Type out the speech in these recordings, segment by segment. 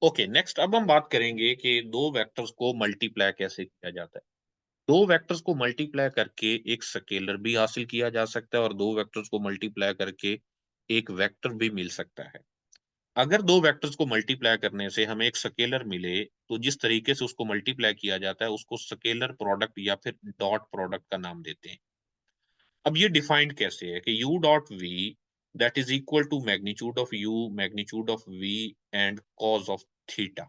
Okay, next अब हम बात करेंगे कि दो वेक्टर्स को मल्टीप्लाई कैसे किया जाता है। दो वेक्टर्स को मल्टीप्लाई करके एक स्केलर भी हासिल किया जा सकता है और दो वेक्टर्स को मल्टीप्लाई करके एक वेक्टर भी मिल सकता है। अगर दो वेक्टर्स को मल्टीप्लाई करने से हमें एक स्केलर मिले तो जिस तरीके से उसको मल्टीप्लाई किया जाता है उसको स्केलर प्रोडक्ट या फिर डॉट प्रोडक्ट का नाम देते हैं। अब ये डिफाइंड कैसे है कि u dot v that is equal to magnitude of u magnitude of v and cos of theta.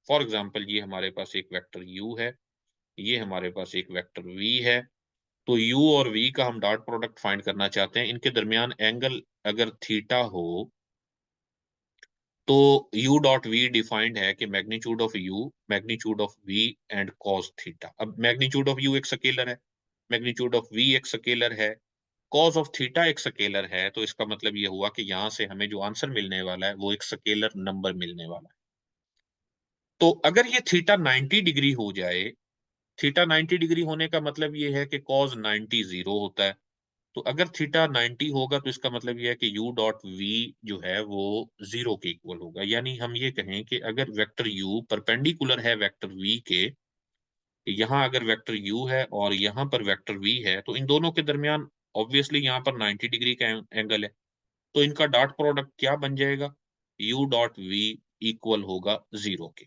For example ये हमारे पास एक वेक्टर u है, ये हमारे पास एक वेक्टर v है। तो u और v का हम डॉट प्रोडक्ट फाइंड करना चाहते हैं। इनके दरमियान एंगल अगर थीटा हो तो u डॉट v डिफाइंड है कि magnitude of u magnitude of v and cos theta. अब मैग्नीट्यूड ऑफ u एक स्केलर है, मैग्नीट्यूड ऑफ v एक स्केलर है, cos ऑफ थीटा एक स्केलर है। तो इसका मतलब ये हुआ कि यहां से हमें जो आंसर मिलने वाला है वो एक स्केलर नंबर मिलने वाला है। तो अगर ये थीटा 90 डिग्री हो जाए, थीटा 90 डिग्री होने का मतलब ये है कि cos 90 जीरो होता है। तो अगर थीटा 90 होगा तो इसका मतलब ये है कि u डॉट v जो है वो जीरो के इक्वल होगा। यानी हम ये कहें कि अगर वेक्टर u परपेंडिकुलर है वेक्टर v के, यहाँ अगर वेक्टर u है और यहाँ पर वेक्टर v है तो इन दोनों के दरमियान ऑब्वियसली यहाँ पर 90 डिग्री का एंगल है। तो इनका डॉट प्रोडक्ट क्या बन जाएगा? u डॉट v इक्वल होगा जीरो के।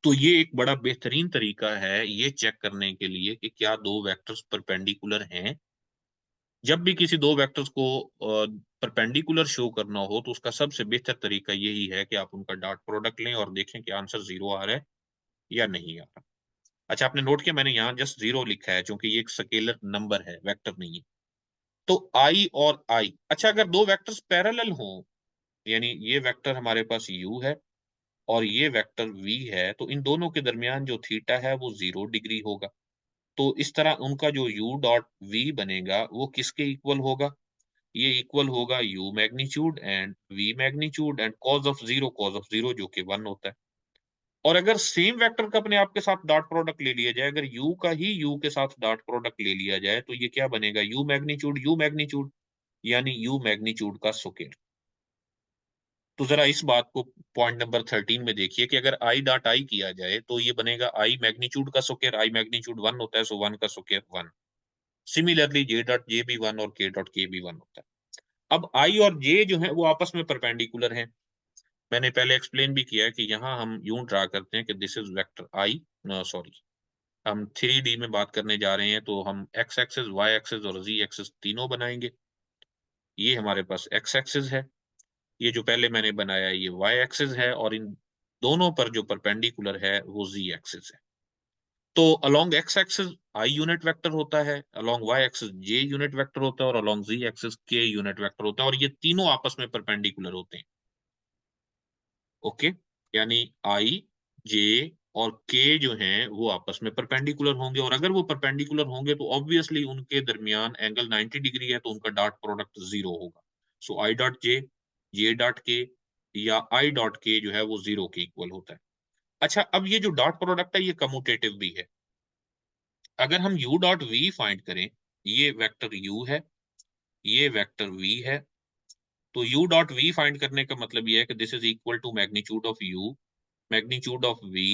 तो ये एक बड़ा बेहतरीन तरीका है ये चेक करने के लिए कि क्या दो वेक्टर्स परपेंडिकुलर हैं। जब भी किसी दो वेक्टर्स को परपेंडिकुलर शो करना हो तो उसका सबसे बेहतर तरीका यही है कि आप उनका डॉट प्रोडक्ट लें और देखें कि आंसर जीरो आ रहा है या नहीं आ रहा। अच्छा, आपने नोट किया मैंने यहाँ जस्ट जीरो लिखा है क्योंकि ये एक स्केलर नंबर है, वेक्टर नहीं है। तो आई और आई, अच्छा अगर दो वेक्टर्स पैरेलल हों, यानी ये वेक्टर हमारे पास u है और ये वेक्टर v है, तो इन दोनों के दरमियान जो थीटा है वो 0 डिग्री होगा। तो इस तरह उनका जो u डॉट v बनेगा वो किसके इक्वल होगा? ये इक्वल होगा u magnitude and v magnitude and cos of zero जो कि 1 होता है। और अगर सेम वेक्टर का अपने आप के साथ डॉट प्रोडक्ट ले लिया जाए, अगर u का ही u के साथ डॉट प्रोडक्ट ले लिया जाए तो ये क्या बनेगा? u मैग्नीट्यूड यानी u मैग्नीट्यूड का स्क्वायर। तो जरा इस बात को पॉइंट नंबर 13 में देखिए कि अगर आई डॉट आई किया जाए तो ये बनेगा आई मैग्नीट्यूड का स्क्वायर। आई मैग्नीट्यूड 1 होता है सो 1 का square 1। Similarly J dot J भी 1 और के डॉट के भी 1 होता है। अब आई और जे जो है वो आपस में परपेंडिकुलर हैं। मैंने पहले एक्सप्लेन भी किया है कि यहाँ हम यूं ड्रा करते हैं कि this is vector I, sorry हम 3D में बात करने जा रहे हैं तो हम एक्स एक्सिस वाई एक्सिस और जी एक्सिस तीनों बनाएंगे। ये हमारे पास एक्स एक्सिस है, ये जो पहले मैंने बनाया है ये वाई एक्सिस है और इन दोनों पर जो परपेंडिकुलर है वो जी एक्सिस है। तो along x axis I unit vector होता है, अलोंग वाई एक्सिस जे यूनिट वेक्टर होता है और अलोंग जी एक्सिस के यूनिट वेक्टर होता है और ये तीनों आपस में परपेंडिकुलर होते हैं। ओके, यानी आई जे और के जो हैं वो आपस में परपेंडिकुलर होंगे और अगर वो परपेंडिकुलर होंगे तो ऑब्वियसली उनके दरमियान एंगल 90 डिग्री है तो उनका डॉट प्रोडक्ट जीरो होगा। सो I dot J, J dot के या आई डॉट के जो है वो जीरो के इक्वल होता है। अच्छा, अब ये जो डॉट प्रोडक्ट है ये कम्यूटेटिव भी है। अगर हम u डॉट v फाइंड करें, ये वेक्टर u है, ये वेक्टर v है, तो u डॉट v फाइंड करने का मतलब ये है कि this is equal to magnitude of u magnitude of v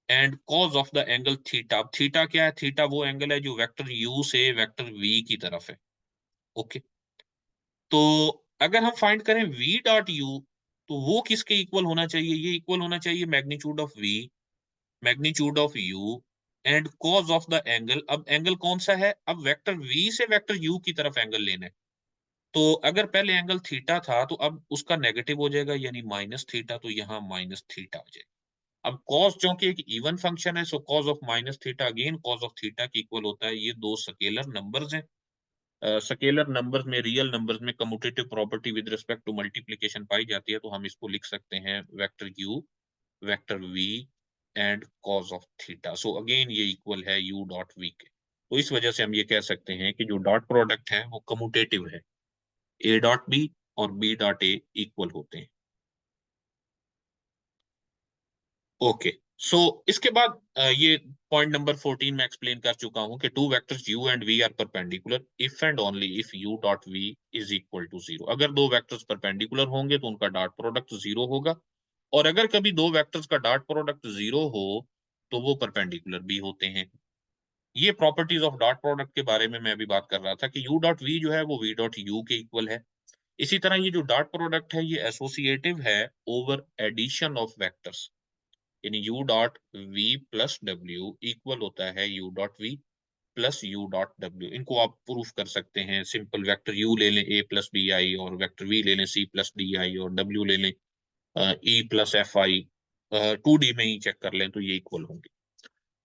and cos of the angle theta. अब थीटा क्या है? थीटा वो एंगल है जो वेक्टर u से वेक्टर v की तरफ है। ओके, तो अगर हम फाइंड करें v डॉट u तो वो किसके इक्वल होना चाहिए? ये इक्वल होना चाहिए magnitude of v magnitude of u and cos of the angle. अब एंगल कौन सा है? अब वेक्टर v से वेक्टर u की तरफ एंगल लेना है। तो अगर पहले एंगल थीटा था तो अब उसका नेगेटिव हो जाएगा यानी माइनस थीटा, तो यहाँ माइनस थीटा हो जाएगा। अब cos चूंकि एक इवन फंक्शन है so cos of minus theta again cos of theta की इक्वल होता है। ये दो स्केलर नंबर्स हैं। स्केलर नंबर्स में, रियल नंबर्स में commutative property with respect to multiplication पाई जाती है तो हम इसको लिख सकते हैं vector u vector v and cos of theta. So again ये इक्वल है u डॉट v के। तो इस वजह से हम ये कह सकते हैं कि जो डॉट प्रोडक्ट है वो कम्यूटेटिव है, a डॉट b और b डॉट a इक्वल होते हैं। ओके, सो इसके बाद ये पॉइंट नंबर 14 में एक्सप्लेन कर चुका हूं कि two vectors u and v are perpendicular if and only if u dot v is equal to zero. अगर दो वेक्टर्स परपेंडिकुलर होंगे तो उनका डॉट प्रोडक्ट जीरो होगा और अगर कभी दो वेक्टर्स का डॉट प्रोडक्ट 0 हो तो वो परपेंडिकुलर भी होते हैं। ये प्रॉपर्टीज ऑफ डॉट प्रोडक्ट के बारे में मैं अभी बात कर रहा था कि u डॉट v जो है वो v डॉट u के इक्वल है। इसी तरह ये जो डॉट प्रोडक्ट है ये एसोसिएटिव है ओवर एडिशन ऑफ वेक्टर्स, यानी u dot v plus w equal होता है u dot v plus u dot w। इनको आप प्रूफ कर सकते हैं, सिंपल वेक्टर u ले लें a प्लस bi और वेक्टर v ले लें c प्लस di और w ले लें e प्लस fi, 2D में ही चेक कर लें तो ये इक्वल होंगे।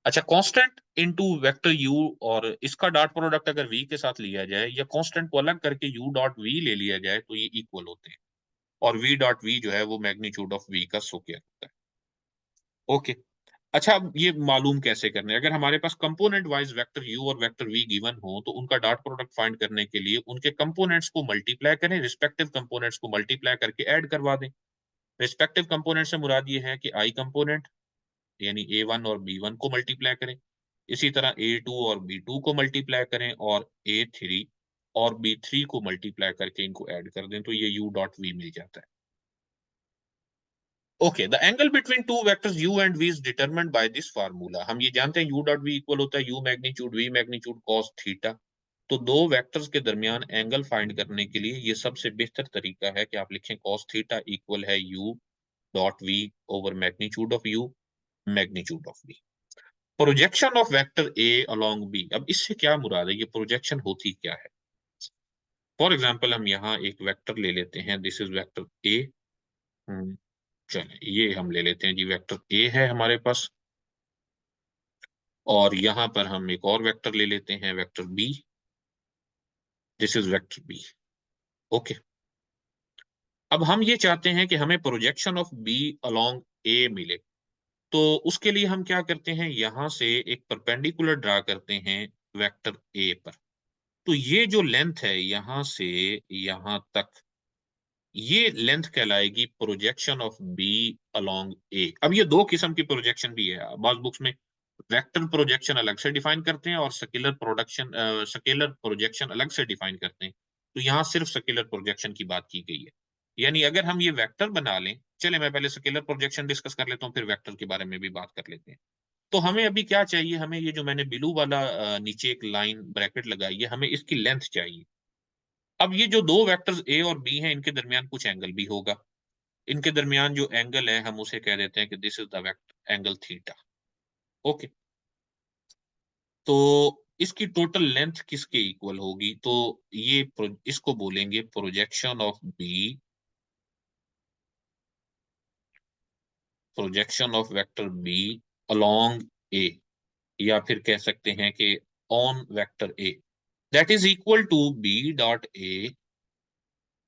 अच्छा, कांस्टेंट इनटू वेक्टर u और इसका डॉट प्रोडक्ट अगर v के साथ लिया जाए या कांस्टेंट को अलग करके u डॉट v ले लिया जाए तो ये इक्वल होते हैं, और v डॉट v जो है वो मैग्नीट्यूड ऑफ v का स्क्वायर होता है। ओके, अच्छा अब ये मालूम कैसे करना है? अगर हमारे पास कंपोनेंट वाइज वेक्टर u और वेक्टर v गिवन हो तो उनका डॉट प्रोडक्ट फाइंड करने के लिए उनके कंपोनेंट्स को मल्टीप्लाई करें, रिस्पेक्टिव कंपोनेंट्स को मल्टीप्लाई करके ऐड करवा दें। रिस्पेक्टिव कंपोनेंट से मुराद ये है कि i कंपोनेंट यानी a1 और b1 को मल्टीप्लाई करें, इसी तरह a2 और b2 को मल्टीप्लाई करें और a3 और b3 को मल्टीप्लाई करके इनको ऐड कर दें तो ये u डॉट v मिल जाता है। Okay, the angle between two vectors u and v is determined by this formula. हम ये जानते हैं u डॉट v इक्वल होता है u magnitude v magnitude cos theta. तो दो वेक्टर्स के दरमियान एंगल फाइंड करने के लिए ये सबसे बेहतर तरीका है कि आप लिखें cos थीटा इक्वल है u dot v over magnitude of u magnitude of v। Projection of vector a along b, अब इससे क्या मुराद है, ये प्रोजेक्शन होती क्या है? फॉर एग्जांपल हम यहाँ एक वेक्टर ले लेते हैं, दिस इज वेक्टर a। चलिए ये हम ले लेते हैं जी, वेक्टर a है हमारे पास, और यहाँ पर हम एक और वेक्टर ले लेते हैं vector b, this is vector b। Okay, अब हम ये चाहते हैं कि हमें projection of b along a मिले, तो उसके लिए हम क्या करते हैं, यहां से एक परपेंडिकुलर ड्रा करते हैं वेक्टर a पर। तो ये जो लेंथ है यहां से यहां तक, ये लेंथ कहलाएगी projection of B along A. अब ये दो किस्म की प्रोजेक्शन भी है, बाज बुक्स में वेक्टर प्रोजेक्शन अलग से डिफाइन करते हैं और स्केलर प्रोजेक्शन अलग से डिफाइन करते हैं। तो यहाँ सिर्फ स्केलर प्रोजेक्शन की बात की गई है, यानी अगर हम ये वेक्टर बना लें, चले मैं पहले स्केलर प्रोजेक्शन डिस्कस कर लेता हूँ फिर वेक्टर के बारे में भी बात कर लेते हैं। तो हमें अभी क्या चाहिए, हमें ये जो मैंने ब्लू वाला नीचे एक लाइन ब्रैकेट लगाई है, हमें इसकी लेंथ चाहिए। अब ये जो दो वेक्टर्स ए और बी हैं इनके दरमियान कुछ एंगल भी होगा, इनके दरमियान जो एंगल है हम उसे कह देते हैं कि this is the vector angle theta. Okay, तो इसकी टोटल लेंथ किसके इक्वल होगी, तो ये इसको बोलेंगे projection of B, projection of vector B along A, या फिर कह सकते हैं कि on vector A, that is equal to B dot A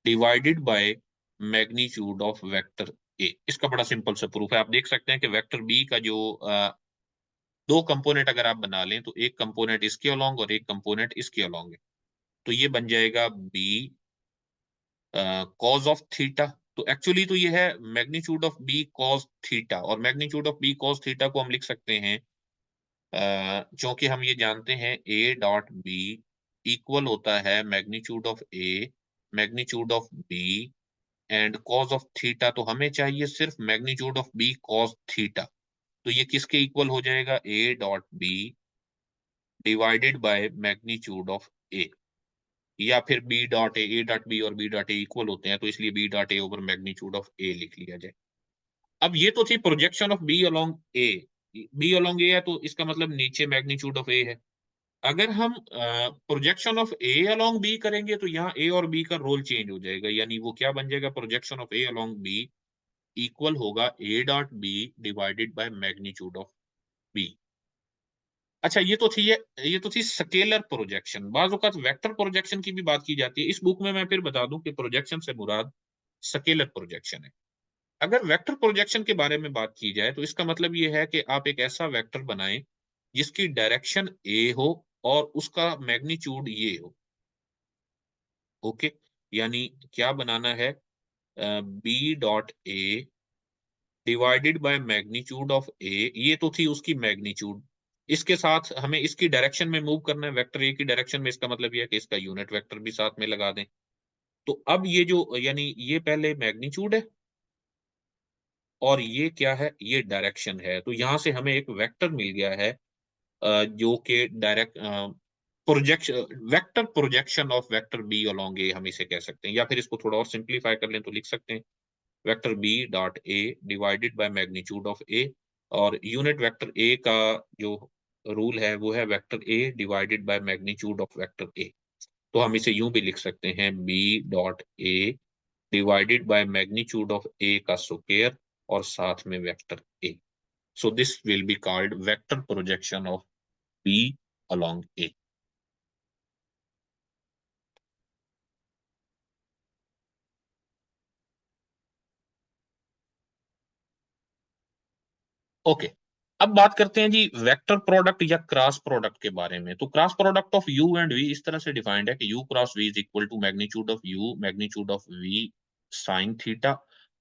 divided by magnitude of vector A. इसका बड़ा सिंपल सा प्रूफ है, आप देख सकते हैं कि वेक्टर बी का जो दो कंपोनेंट अगर आप बना लें तो एक कंपोनेंट इसके अलोंग और एक कंपोनेंट इसके अलोंग है, तो ये बन जाएगा बी कॉज ऑफ थीटा। तो एक्चुअली तो ये है magnitude of B cos theta, और magnitude of B cos theta को हम लिख सकते हैं क्योंकि हम ये जानते हैं ए डॉट बी इक्वल होता है magnitude of A magnitude of B and cos of theta, तो हमें चाहिए सिर्फ magnitude of B cos theta. तो ये किसके इक्वल हो जाएगा, A dot B divided by magnitude of A, या फिर B dot A dot B और बी डॉट ए इक्वल होते हैं तो इसलिए B dot A over magnitude of A लिख लिया जाए। अब ये तो थी projection of B along A, B along ए है तो इसका मतलब नीचे मैग्नीट्यूड ऑफ ए है। अगर हम projection of A along B करेंगे तो यहाँ ए और बी का रोल चेंज हो जाएगा, यानी वो क्या बन जाएगा, projection of A along B equal होगा A dot B divided by magnitude of B. अच्छा, ये तो थी स्केलर प्रोजेक्शन। बाज़ औक़ात वेक्टर प्रोजेक्शन की भी बात की जाती है। इस बुक में मैं फिर बता दूं कि प्रोजेक्शन से मुराद स्केलर प्रोजेक्शन है। अगर वेक्टर प्रोजेक्शन के बारे में बात की जाए तो इसका मतलब ये है कि आप एक ऐसा वेक्टर बनाएं जिसकी डायरेक्शन ए हो और उसका मैग्नीट्यूड ये हो। ओके, यानी क्या बनाना है, B dot A divided by magnitude of A, ये तो थी उसकी मैग्नीट्यूड। इसके साथ हमें इसकी डायरेक्शन में मूव करना है, वेक्टर ए की डायरेक्शन में, इसका मतलब ये है कि इसका यूनिट वेक्टर भी साथ में लगा दें। तो अब ये जो, यानी ये पहले मैग्नीट्यूड है और ये क्या है, ये डायरेक्शन है। तो यहाँ से हमें एक वेक्टर मिल गया है जो कि direct projection, vector projection of vector B along A, हम इसे कह सकते हैं। या फिर इसको थोड़ा और सिंप्लीफाई कर लें तो लिख सकते हैं vector B dot A divided by magnitude of A, और यूनिट वेक्टर ए का जो रूल है वो है vector A divided by magnitude of vector A. तो हम इसे यूं भी लिख सकते हैं B dot A divided by magnitude of A का स्क्वायर और साथ में vector A. So this will be called vector projection of B along A. Okay, अब बात करते हैं जी वेक्टर प्रोडक्ट या क्रॉस प्रोडक्ट के बारे में। तो cross product of U and V इस तरह से डिफाइंड है कि u cross v is equal to magnitude of u magnitude of v sine theta,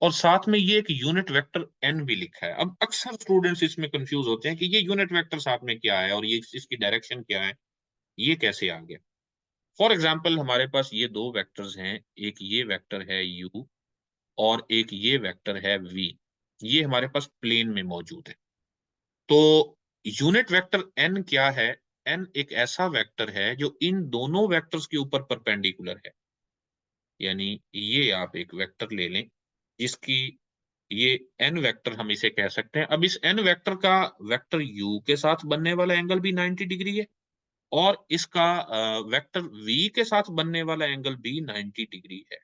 और साथ में ये एक यूनिट वेक्टर एन भी लिखा है। अब अक्सर स्टूडेंट्स इसमें कंफ्यूज होते हैं कि ये यूनिट वेक्टर साथ में क्या है और ये इसकी डायरेक्शन क्या है, ये कैसे आ गया। फॉर एग्जाम्पल हमारे पास ये दो वेक्टर्स हैं, एक ये वेक्टर है यू और एक ये वेक्टर है वी, ये हमारे पास प्लेन में मौजूद है। तो यूनिट वेक्टर एन क्या है, एन एक ऐसा वेक्टर है जो इन दोनों वेक्टर्स के ऊपर परपेंडिकुलर है। यानी ये आप एक वेक्टर ले लें जिसकी ये एन वेक्टर हम इसे कह सकते हैं। अब इस एन वेक्टर का वेक्टर यू के साथ बनने वाला एंगल भी 90 डिग्री है और इसका वेक्टर वी के साथ बनने वाला एंगल भी 90 डिग्री है।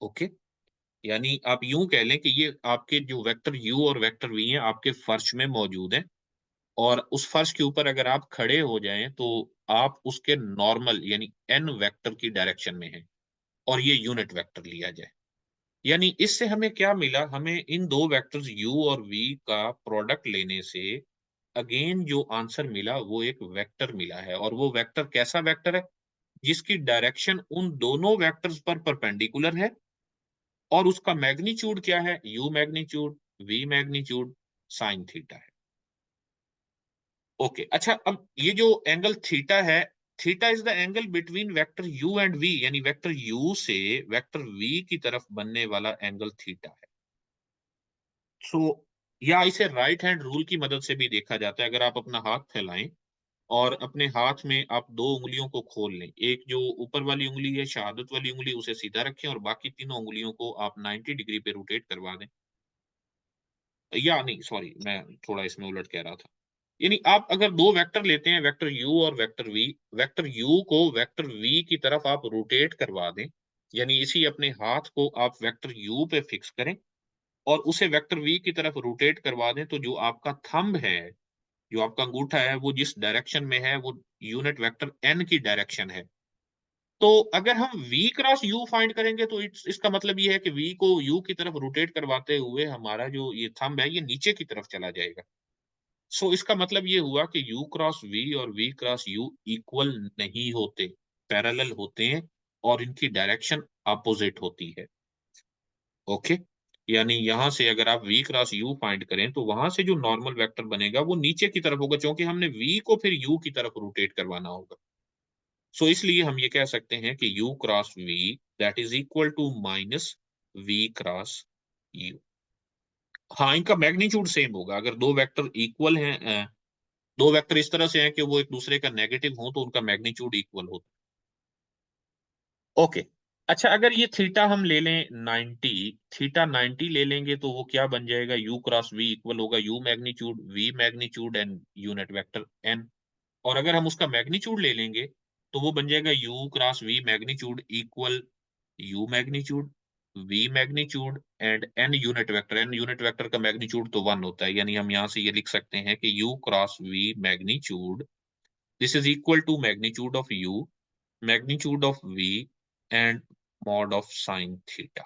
ओके, यानी आप यूं कह लें कि ये आपके जो वेक्टर यू और वेक्टर वी हैं आपके फर्श में मौजूद हैं, और उस फर्श के ऊपर अगर आप खड़े हो जाएं तो आप उसके नॉर्मल यानी एन वेक्टर की डायरेक्शन में हैं और ये यूनिट वेक्टर लिया जाए। यानी इससे हमें क्या मिला, हमें इन दो वेक्टर्स u और v का प्रोडक्ट लेने से अगेन जो आंसर मिला वो एक वेक्टर मिला है। और वो वेक्टर कैसा वेक्टर है, जिसकी डायरेक्शन उन दोनों वेक्टर्स पर परपेंडिकुलर है और उसका मैग्नीट्यूड क्या है, u magnitude v magnitude sine theta है। ओके, अच्छा, अब ये जो एंगल थीटा है, theta is the angle between vector u and v, यानी वेक्टर u से वेक्टर v की तरफ बनने वाला एंगल थीटा है। सो या इसे राइट हैंड रूल की मदद से भी देखा जाता है। अगर आप अपना हाथ फैलाएं और अपने हाथ में आप दो उंगलियों को खोल लें, एक जो ऊपर वाली उंगली है शहादत वाली उंगली उसे सीधा रखें और बाकी तीनों उंगलियों को आप 90 डिग्री पे रोटेट करवा दें। या नहीं, सॉरी, मैं थोड़ा इसमें उलट कह रहा था। यानी आप अगर दो वेक्टर लेते हैं वेक्टर u और वेक्टर u को वेक्टर v की तरफ आप रोटेट करवा दें, यानी इसी अपने हाथ को आप वेक्टर u पे फिक्स करें और उसे वेक्टर v की तरफ रोटेट करवा दें, तो जो आपका थंब है, जो आपका अंगूठा है, वो जिस डायरेक्शन में है वो यूनिट वेक्टर n की डायरेक्शन है। तो अगर हम v क्रॉस u फाइंड करेंगे तो इसका मतलब ये है कि v को u की तरफ रोटेट करवाते हुए हमारा जो ये थंब है ये नीचे की तरफ चला जाएगा। सो इसका मतलब ये हुआ कि u क्रॉस v और v क्रॉस u इक्वल नहीं होते, पैरेलल होते हैं और इनकी डायरेक्शन अपोजिट होती है। ओके, यानी यहां से अगर आप v क्रॉस u फाइंड करें तो वहां से जो नॉर्मल वेक्टर बनेगा वो नीचे की तरफ होगा, क्योंकि हमने v को फिर u की तरफ रोटेट करवाना होगा। सो इसलिए हम ये कह सकते हैं कि u cross v that is equal to minus v cross u। हाँ, इनका मैग्नीट्यूड सेम होगा। अगर दो वेक्टर इक्वल हैं, दो वेक्टर इस तरह से हैं कि वो एक दूसरे का नेगेटिव हो, तो उनका मैग्नीट्यूड इक्वल होता है। ओके, अच्छा, अगर ये थीटा हम ले लें 90, थीटा 90 ले लेंगे तो वो क्या बन जाएगा, u क्रॉस v इक्वल होगा u magnitude v magnitude and unit vector n। और अगर हम उसका मैग्नीट्यूड ले लेंगे तो वो बन जाएगा u cross v magnitude equal u magnitude v magnitude and n unit vector का मैग्नीट्यूड तो 1 होता है। यानी हम यहाँ से ये लिख सकते हैं कि u cross v magnitude this is equal to magnitude of u magnitude of v and mod of sine theta.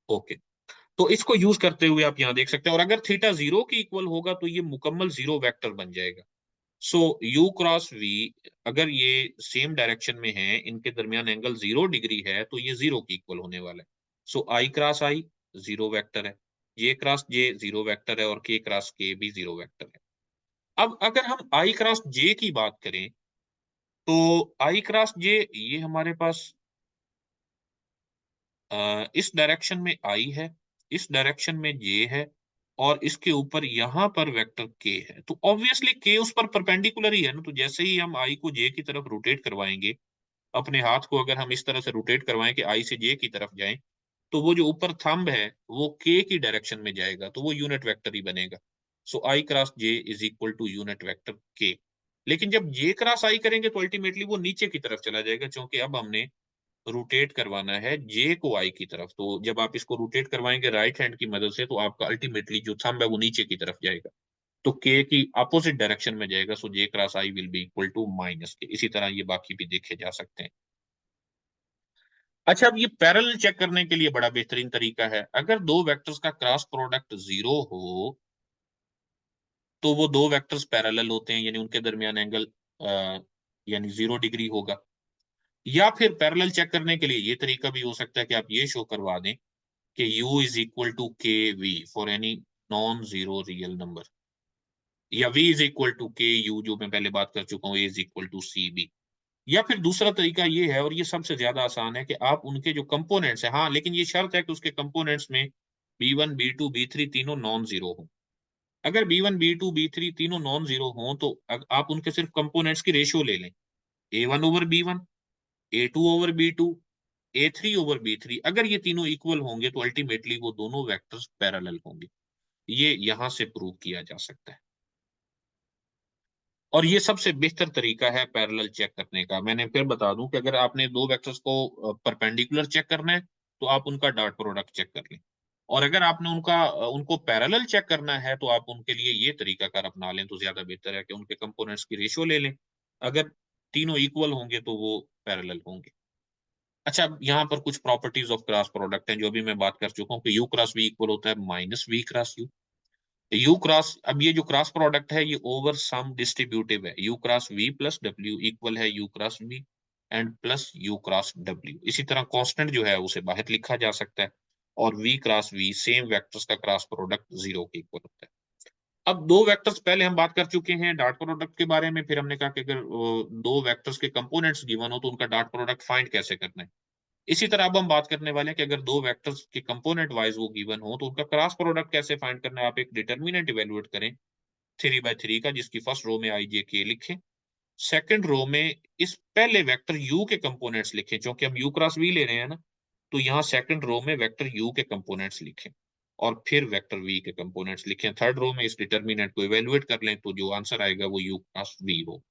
Okay, तो इसको यूज करते हुए आप यहाँ देख सकते हैं, और अगर थीटा 0 की इक्वल होगा तो ये मुकम्मल जीरो वेक्टर बन जाएगा। सो u क्रॉस v अगर ये सेम डायरेक्शन में है, इनके दरमियान एंगल 0 डिग्री है, तो ये 0 की इक्वल होने वाला है। सो i क्रॉस i 0 वेक्टर है, j क्रॉस j 0 वेक्टर है और k क्रॉस k भी 0 वेक्टर है। अब अगर हम i क्रॉस j की बात करें तो i क्रॉस j ये हमारे पास इस डायरेक्शन में I है, इस डायरेक्शन में J है और इसके ऊपर यहाँ पर वेक्टर K है, तो ऑब्वियसली K उस पर परपेंडिकुलर ही है ना। तो जैसे ही हम I को J की तरफ रोटेट करवाएंगे, अपने हाथ को अगर हम इस तरह से रोटेट करवाएं कि I से J की तरफ जाएं, तो वो जो ऊपर थंब है वो K की डायरेक्शन में जाएगा, तो वो यूनिट वेक्टर ही बनेगा। So I cross J is equal to unit vector K। लेकिन जब J क्रॉस I करेंगे तो अल्टीमेटली वो नीचे की तरफ चला जाएगा, क्योंकि अब हमने रोटेट करवाना है J को I की तरफ। तो जब आप इसको रोटेट करवाएंगे राइट हैंड की मदद से, तो आपका अल्टीमेटली जो थंब है वो नीचे की तरफ जाएगा, तो K की अपोजिट डायरेक्शन में जाएगा। So J cross I will be equal to minus K। इसी तरह ये बाकी भी देखे जा सकते हैं। अच्छा, अब ये पैरेलल चेक करने के लिए बड़ा बेहतरीन तरीका है। अगर दो वेक्टर्स का क्रॉस प्रोडक्ट 0 हो तो वो दो वेक्टर्स पैरेलल होते हैं, यानी उनके दरमियान एंगल यानी 0 डिग्री होगा। या फिर पैरेलल चेक करने के लिए ये तरीका भी हो सकता है कि आप ये शो करवा दें कि u is equal to k v for any non zero real number, या v is equal to k u, जो मैं पहले बात कर चुका हूँ, a is equal to c b. या फिर दूसरा तरीका ये है, और ये सबसे ज्यादा आसान है, कि आप उनके जो कंपोनेंट्स हैं, हाँ लेकिन ये शर्त है कि उसके कंपोनेंट्स में b1 b2 b3 तीनों नॉन जीरो हो। अगर b1 b2 b3 तीनों नॉन जीरो हो तो आप उनके सिर्फ कंपोनेंट्स की रेशियो ले लें, a1 over b1, a2 over b2, a3 over b3। अगर ये तीनों इक्वल होंगे तो अल्टीमेटली वो दोनों वेक्टर्स पैरेलल होंगे। ये यहां से प्रूव किया जा सकता है, और ये सबसे बेहतर तरीका है पैरेलल चेक करने का। मैंने फिर बता दूं कि अगर आपने दो वेक्टर्स को परपेंडिकुलर चेक करना है तो आप उनका डॉट प्रोडक्ट चेक कर लें, और अगर आपने उनको पैरेलल चेक करना है तो आप उनके लिए ये तरीकाकार अपना लें, तो ज्यादा बेहतर है कि उनके कंपोनेंट्स की रेशियो ले लें। अगर तीनों इक्वल होंगे तो वो पैरेलल होंगे। अच्छा, अब यहाँ पर कुछ प्रॉपर्टीज ऑफ क्रॉस प्रोडक्ट हैं जो भी मैं बात कर चुका हूँ, कि यू क्रॉस वी इक्वल होता है minus V cross U. U cross, अब ये जो क्रॉस प्रोडक्ट है ये ओवर सम डिस्ट्रीब्यूटिव है। U cross V plus W equal है U cross V and plus U cross W. इसी तरह कांस्टेंट जो है उसे बाहर लिखा जा सकता है, और v cross v same vectors का क्रॉस प्रोडक्ट 0 के इक्वल होता है। अब दो वेक्टर्स पहले हम बात कर चुके हैं डॉट प्रोडक्ट के बारे में, फिर हमने कहा कि अगर दो वेक्टर्स के कंपोनेंट्स गिवन हो तो उनका डॉट प्रोडक्ट फाइंड कैसे करना है। इसी तरह अब हम बात करने वाले हैं कि अगर दो वेक्टर्स के कंपोनेंट वाइज वो गिवन हो तो उनका क्रॉस प्रोडक्ट कैसे फाइंड करना है। आप एक डिटर्मिनेंट इवेलुएट करें 3 by 3 का, जिसकी फर्स्ट रो में आई जे के लिखें, सेकंड रो में इस पहले वेक्टर यू के कंपोनेंट्स लिखें, क्योंकि हम यू क्रॉस वी ले रहे हैं ना, तो यहाँ सेकंड रो में वेक्टर यू के कंपोनेंट्स लिखें, और फिर वेक्टर वी के कंपोनेंट्स लिखें। थर्ड रो में इस डिटर्मिनेंट को इवेलुएट कर लें, तो जो आंसर आएगा वो यू क्रॉस वी हो।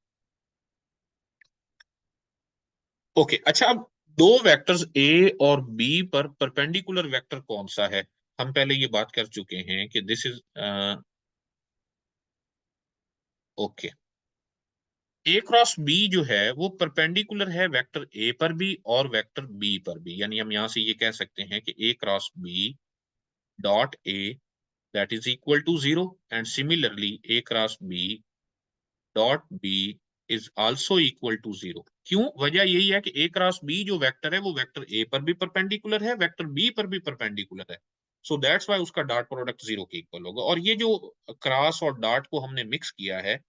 ओके, अच्छा, अब दो वेक्टर्स ए और बी पर परपेंडिकुलर वेक्टर कौन सा है। हम पहले ये बात कर चुके हैं कि this is okay, A cross B जो है वो परपेंडिकुलर है वेक्टर ए पर भी और वेक्टर बी पर भी। यानी हम यहां से ये कह सकते हैं कि A cross B dot A that is equal to 0, and similarly A cross B dot B is also equal to 0। क्यों? वजह यही है कि ए क्रॉस बी जो वेक्टर है वो वेक्टर ए पर भी परपेंडिकुलर है, वेक्टर बी पर भी परपेंडिकुलर है। सो दैट्स व्हाई उसका डॉट प्रोडक्ट 0 के इक्वल होगा। और ये जो क्रॉस और डॉट को हमने मिक्स किया है,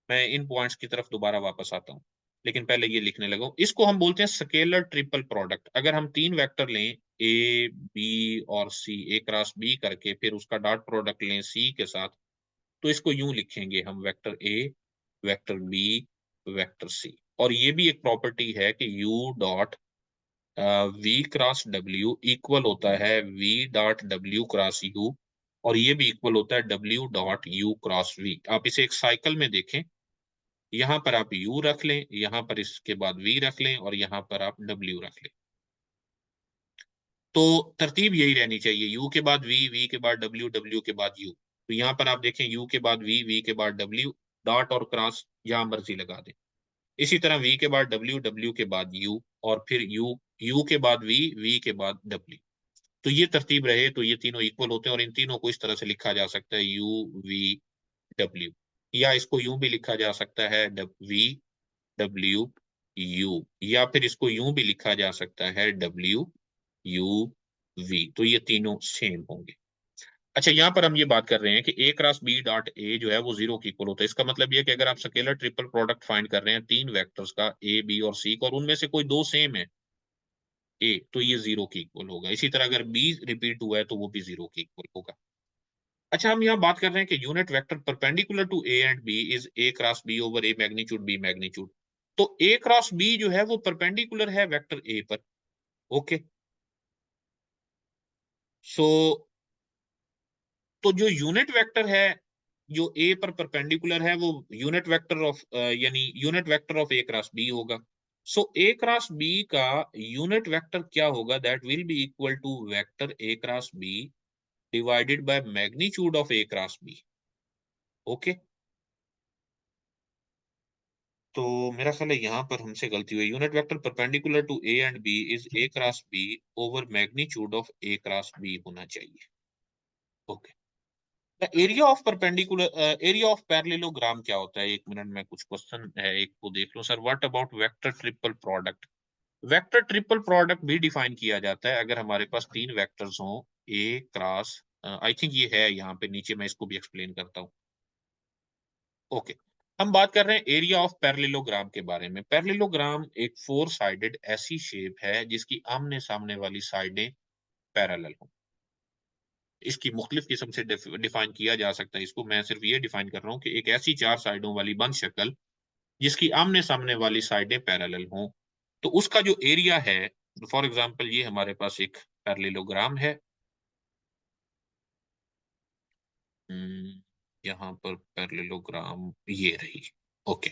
मैं इन पॉइंट्स की तरफ दोबारा वापस आता हूँ, लेकिन पहले ये लिखने लगा हूं। इसको हम बोलते हैं स्केलर ट्रिपल प्रोडक्ट। अगर हम तीन वेक्टर लें ए बी और सी, ए क्रॉस बी करके फिर उसका डॉट प्रोडक्ट लें सी के साथ, तो इसको यूं लिखेंगे हम, vector A, vector B, vector C. और ये भी एक प्रॉपर्टी है कि u डॉट वी क्रॉस डब्ल्यू इक्वल होता है v डॉट डब्ल्यू क्रॉस u, और ये भी इक्वल होता है w dot u cross v। आप इसे एक साइकिल में देखें, यहाँ पर आप u रख लें, यहाँ पर इसके बाद v रख लें, और यहाँ पर आप w रख लें। तो तरतीब यही रहनी चाहिए, u के बाद v के बाद w, w के बाद u। तो यहाँ पर आप देखें u के बाद v के बाद w, डॉट और क्रॉस जहां मर्जी लगा दें। इसी तरह v के बाद w, w के बाद u, और फिर u के बाद v के बाद w। तो ये तरतीब रहे तो ये तीनों इक्वल होते हैं, और इन तीनों को इस तरह से लिखा जा सकता है u v w, या इसको यूं भी लिखा जा सकता है v w u, या फिर इसको यूं भी लिखा जा सकता है w u v। तो ये तीनों सेम होंगे। अच्छा, यहाँ पर हम ये बात कर रहे हैं कि ए क्रॉस बी डॉट ए जो है वो 0 की इक्वल होता है। इसका मतलब ये है कि अगर आप स्केलर ट्रिपल प्रोडक्ट फाइंड कर रहे हैं तीन वेक्टर्स का, ए बी और सी का, और उनमें से कोई दो सेम है, ए, तो ये 0 के इक्वल होगा। इसी तरह अगर बी रिपीट हुआ है तो वो भी 0 के इक्वल होगा। अच्छा, हम यहाँ बात कर रहे हैं कि unit vector perpendicular to A and B is A cross B over A magnitude B magnitude. तो ए क्रॉस बी जो है वो परपेंडिकुलर है वेक्टर ए पर। ओके, सो तो जो यूनिट वेक्टर है जो ए पर परपेंडिकुलर है वो यूनिट वेक्टर ऑफ यानी unit vector of A cross B होगा। सो ए क्रॉस बी का यूनिट वेक्टर क्या होगा? That will be equal to vector A cross B divided by magnitude of A cross B. Okay, तो मेरा ख्याल है यहाँ पर हमसे गलती हुई। Unit vector perpendicular to A and B is A cross B over magnitude of A cross B होना चाहिए। Okay, the area of perpendicular area of parallelogram क्या होता है? एक मिनट में कुछ क्वेश्चन है, एक को देख लो sir. What about vector triple product? Vector triple product भी डिफाइन किया जाता है अगर हमारे पास तीन वेक्टर्स हों ए क्रॉस, आई थिंक ये है यहाँ पे नीचे, मैं इसको भी एक्सप्लेन करता हूँ। ओके, हम बात कर रहे हैं एरिया ऑफ पैरेललोग्राम के बारे में। पैरेललोग्राम एक फोर साइडेड ऐसी शेप है जिसकी आमने सामने वाली साइडें पैरेलल हों। इसकी मुख्तलिफ किस्म से डिफाइन किया जा सकता है। इसको मैं सिर्फ ये डिफाइन कर रहा हूँ कि एक ऐसी चार साइडों वाली बंद शक्ल जिसकी आमने सामने वाली साइडें पैरेलल हों, तो उसका जो एरिया है, फॉर एग्जांपल ये हमारे पास एक पैरेललोग्राम है। यहाँ पर पैरेललोग्राम ये रही। ओके,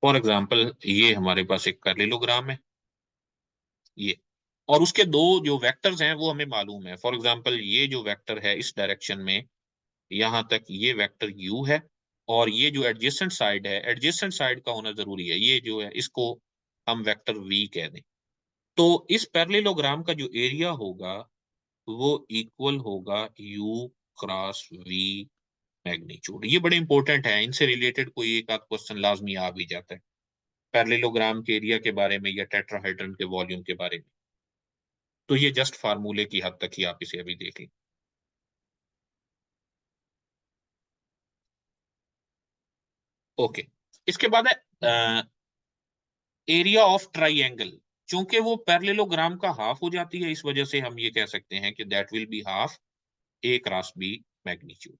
फॉर एग्जांपल ये हमारे पास एक पैरेललोग्राम है ये, और उसके दो जो वेक्टर्स हैं वो हमें मालूम है। फॉर एग्जांपल ये जो वेक्टर है इस डायरेक्शन में, यहां तक ये वेक्टर u है, और ये जो एडजेसेंट साइड है, एडजेसेंट साइड का होना जरूरी है, ये जो है इसको हम वेक्टर v कह दें। तो इस पैरेललोग्राम का जो एरिया होगा वो इक्वल होगा u क्रॉस v मैग्नीट्यूड। ये बड़े इंपॉर्टेंट है, इनसे रिलेटेड कोई एक आध क्वेश्चन लाजमी आ भी जाता है पैरेललोग्राम के एरिया के बारे में या टेट्राहेड्रन के वॉल्यूम के बारे में। तो ये जस्ट फार्मूले की हद तक ही आप इसे अभी देख लें। ओके, इसके बाद है एरिया ऑफ ट्राइंगल। चूंकि वो पैरेललोग्राम का हाफ हो जाती है, इस वजह से हम ये कह सकते हैं कि that will be half A cross B magnitude.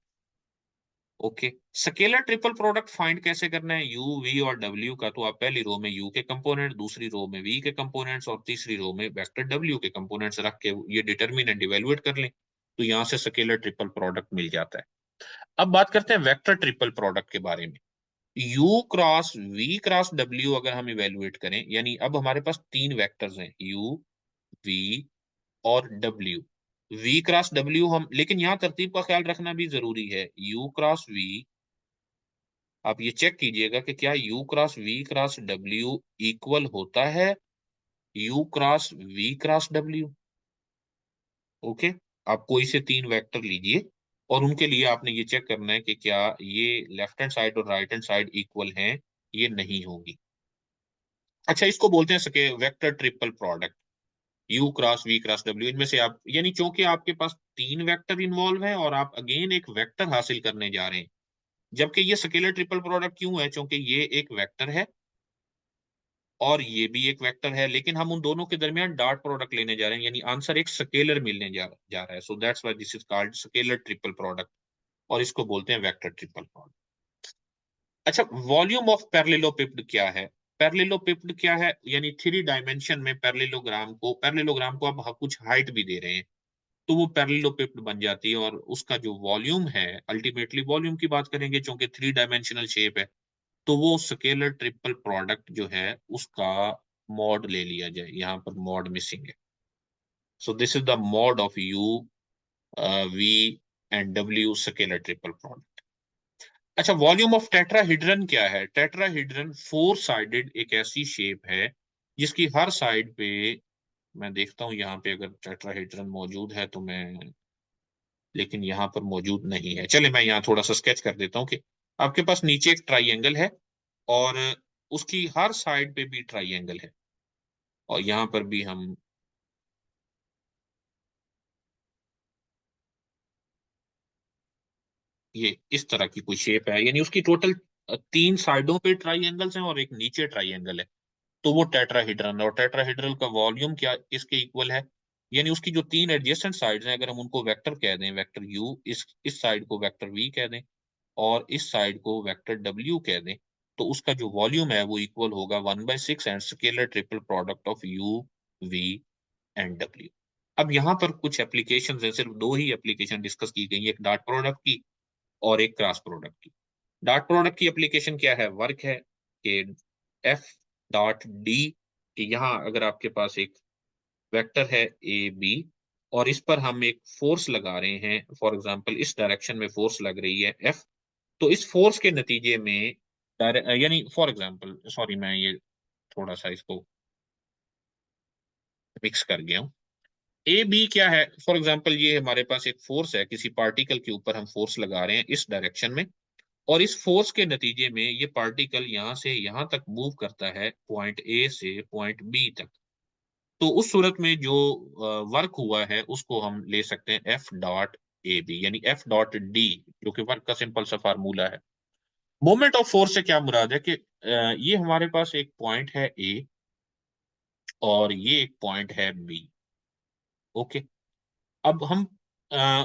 Okay, scalar triple product find कैसे करना है? यू वी और डब्ल्यू का, तो आप पहली रो में यू के कंपोनेंट, दूसरी रो में वी के कंपोनेंट्स और तीसरी रो में वेक्टर डब्ल्यू के कंपोनेंट्स रख के ये डिटरमिन एंड इवेलुएट कर लें, तो यहाँ से स्केलर ट्रिपल प्रोडक्ट मिल जाता है। अब बात करते हैं वेक्टर ट्रिपल प्रोडक्ट के बारे में। u cross v cross w अगर हम इवेलुएट करें, यानी अब हमारे पास तीन वेक्टर्स हैं u v और w। v क्रॉस w हम, लेकिन यहाँ तरतीब का ख्याल रखना भी जरूरी है। u क्रॉस v, आप ये चेक कीजिएगा कि क्या u cross v cross w equal होता है u cross v cross w। Okay, आप कोई से तीन वेक्टर लीजिए और उनके लिए आपने ये चेक करना है कि क्या ये लेफ्ट हैंड साइड और राइट हैंड साइड इक्वल हैं, ये नहीं होगी। अच्छा, इसको बोलते हैं सके vector triple product, u cross v cross w। इनमें से आप, यानी चूंकि आपके पास तीन वेक्टर इन्वॉल्व हैं और आप अगेन एक वेक्टर हासिल करने जा रहे हैं, जबकि ये स्केलर ट्रिपल प्रोडक्ट क्यों है? क्योंकि ये एक वेक्टर है और ये भी एक वेक्टर है, लेकिन हम उन दोनों के दरमियान डॉट प्रोडक्ट लेने जा रहे हैं, यानी आंसर एक स्केलर मिलने जा रहा है। So that's why this is called scalar triple product, और इसको बोलते हैं वेक्टर ट्रिपल प्रोडक्ट। अच्छा, वॉल्यूम ऑफ पैरेललोपिप्ड क्या है? पैरेललोपिप्ड क्या है? यानी थ्री डायमेंशन में पैरेललोग्राम को आप कुछ हाइट भी दे रहे हैं तो वो पैरेललोपिप्ड बन जाती है, और उसका जो वॉल्यूम है, अल्टीमेटली वॉल्यूम की बात करेंगे क्योंकि थ्री डायमेंशनल शेप है, तो वो स्केलर ट्रिपल प्रोडक्ट जो है उसका मॉड ले लिया जाए। यहाँ पर मॉड मिसिंग है। So this is the mod of u v and डब्ल्यू स्केलर ट्रिपल प्रोडक्ट। अच्छा, वॉल्यूम ऑफ टेट्राहीड्रन क्या है? टेट्राहीड्रन फोर साइडेड एक ऐसी शेप है जिसकी हर साइड पे, मैं देखता हूँ यहाँ पे अगर टेट्राहीड्रन मौजूद है तो मैं, लेकिन यहाँ पर मौजूद नहीं है। चले मैं यहाँ थोड़ा सा स्केच कर देता हूँ कि आपके पास नीचे एक ट्राइंगल है और उसकी हर साइड पे भी ट्राइंगल है, और यहाँ पर भी हम, ये इस तरह की कोई शेप है, यानी उसकी टोटल तीन साइडों पे ट्राइंगल्स हैं और एक नीचे ट्राइंगल है। तो वो टेट्राहेड्रल है। और टेट्राहेड्रल का वॉल्यूम क्या इसके इक्वल है, यानी उसकी जो तीन एडजेसेंट साइड्स हैं, अगर हम उनको वेक्टर कह दें, वेक्टर यू, इस साइड को वेक्टर वी कह दें और इस साइड को वेक्टर डब्ल्यू कह दें, तो उसका जो वॉल्यूम है वो इक्वल होगा 1/6 and scalar triple product of u, v and डब्ल्यू। अब यहाँ पर कुछ एप्लीकेशन है, सिर्फ दो ही एप्लीकेशन डिस्कस की गई, एक डॉट प्रोडक्ट की और एक क्रॉस प्रोडक्ट की। डॉट प्रोडक्ट की एप्लीकेशन क्या है, वर्क है कि एफ डॉट डी, कि यहाँ अगर आपके पास एक वेक्टर है ए बी और इस पर हम एक फोर्स लगा रहे हैं, फॉर एग्जांपल इस डायरेक्शन में फोर्स लग रही है एफ, तो इस फोर्स के नतीजे में यानी फॉर एग्जांपल, सॉरी मैं ये थोड़ा सा इसको मिक्स कर गया हूँ। ए बी क्या है, फॉर एग्जांपल ये हमारे पास एक फोर्स है, किसी पार्टिकल के ऊपर हम फोर्स लगा रहे हैं इस डायरेक्शन में, और इस फोर्स के नतीजे में ये पार्टिकल यहां से यहां तक मूव करता है पॉइंट ए से पॉइंट बी तक। तो उस सूरत में जो वर्क हुआ है उसको हम ले सकते हैं एफ डॉट ए बी, यानी एफ डॉट डी, जो कि वर्क का सिंपल सा फार्मूला है। मोमेंट ऑफ फोर्स से क्या मुराद है कि ये हमारे पास एक पॉइंट है ए और ये एक पॉइंट है बी। ओके, अब हम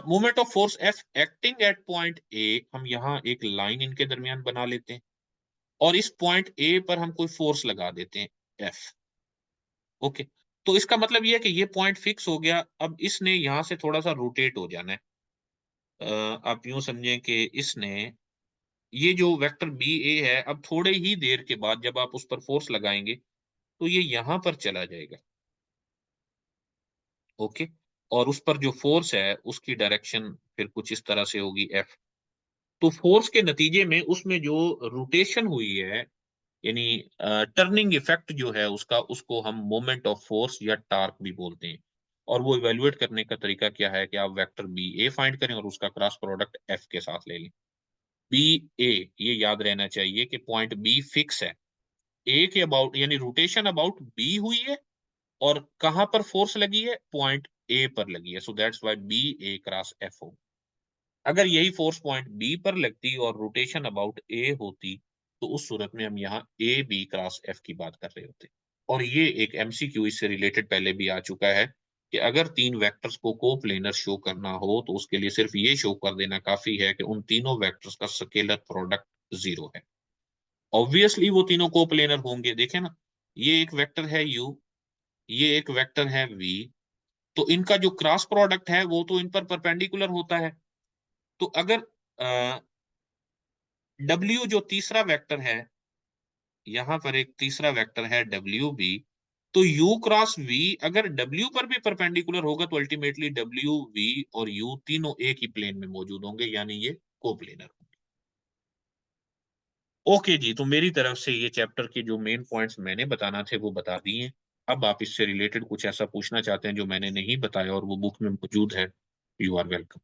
moment of force F acting at point A, हम यहाँ एक लाइन इनके दरमियान बना लेते हैं और इस पॉइंट ए पर हम कोई फोर्स लगा देते हैं एफ। ओके, तो इसका मतलब ये है कि ये पॉइंट फिक्स हो गया, अब इसने यहां से थोड़ा सा रोटेट हो जाना है। आप यूं समझें कि इसने, ये जो वेक्टर बी ए है, अब थोड़े ही देर के बाद जब आप उस पर फोर्स लगाएंगे तो ये यहां पर चला जाएगा। ओके, और उस पर जो फोर्स है उसकी डायरेक्शन फिर कुछ इस तरह से होगी एफ। तो फोर्स के नतीजे में उसमें जो रोटेशन हुई है, यानी टर्निंग इफेक्ट जो है उसका, उसको हम मोमेंट ऑफ फोर्स या टार्क भी बोलते हैं। और वो इवेल्युएट करने का तरीका क्या है कि आप वेक्टर बी ए फाइंड करें और उसका क्रॉस प्रोडक्ट एफ के साथ ले लें। बी ए, ये याद रहना चाहिए कि पॉइंट बी फिक्स है, ए के अबाउट, यानी रोटेशन अबाउट बी हुई है और कहां पर फोर्स लगी है, पॉइंट ए पर लगी है, so that's why B A cross F हो। अगर यही फोर्स पॉइंट बी पर लगती और रोटेशन अबाउट ए होती, तो उस सूरत में हम यहाँ ए बी क्रॉस एफ की बात कर रहे होते। और ये एक एमसीक्यू इससे रिलेटेड पहले भी आ चुका है कि अगर तीन वेक्टर्स को कोप्लेनर शो करना हो तो उसके लिए सिर्फ ये शो कर देना काफी है कि उन तीनों वेक्टर्स का स्केलर प्रोडक्ट जीरो है। ऑब्वियसली वो तीनों कोप्लेनर होंगे, देखें ना, ये एक वेक्टर है यू, ये एक वेक्टर है वी, तो इनका जो क्रॉस प्रोडक्ट है वो तो इन पर परपेंडिकुलर होता है। तो अगर डब्ल्यू जो तीसरा वेक्टर है, यहां पर एक तीसरा वेक्टर है डब्ल्यू बी, तो यू क्रॉस वी अगर डब्ल्यू पर भी परपेंडिकुलर होगा तो अल्टीमेटली डब्ल्यू वी और यू तीनों एक ही प्लेन में मौजूद होंगे, यानी ये कोप्लेनर। ओके जी, तो मेरी तरफ से ये चैप्टर के जो मेन पॉइंट्स मैंने बताना थे वो बता दिए हैं। अब आप इससे रिलेटेड कुछ ऐसा पूछना चाहते हैं जो मैंने नहीं बताया और वो बुक में मौजूद है, यू आर वेलकम।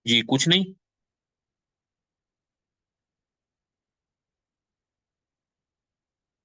जी कुछ नहीं,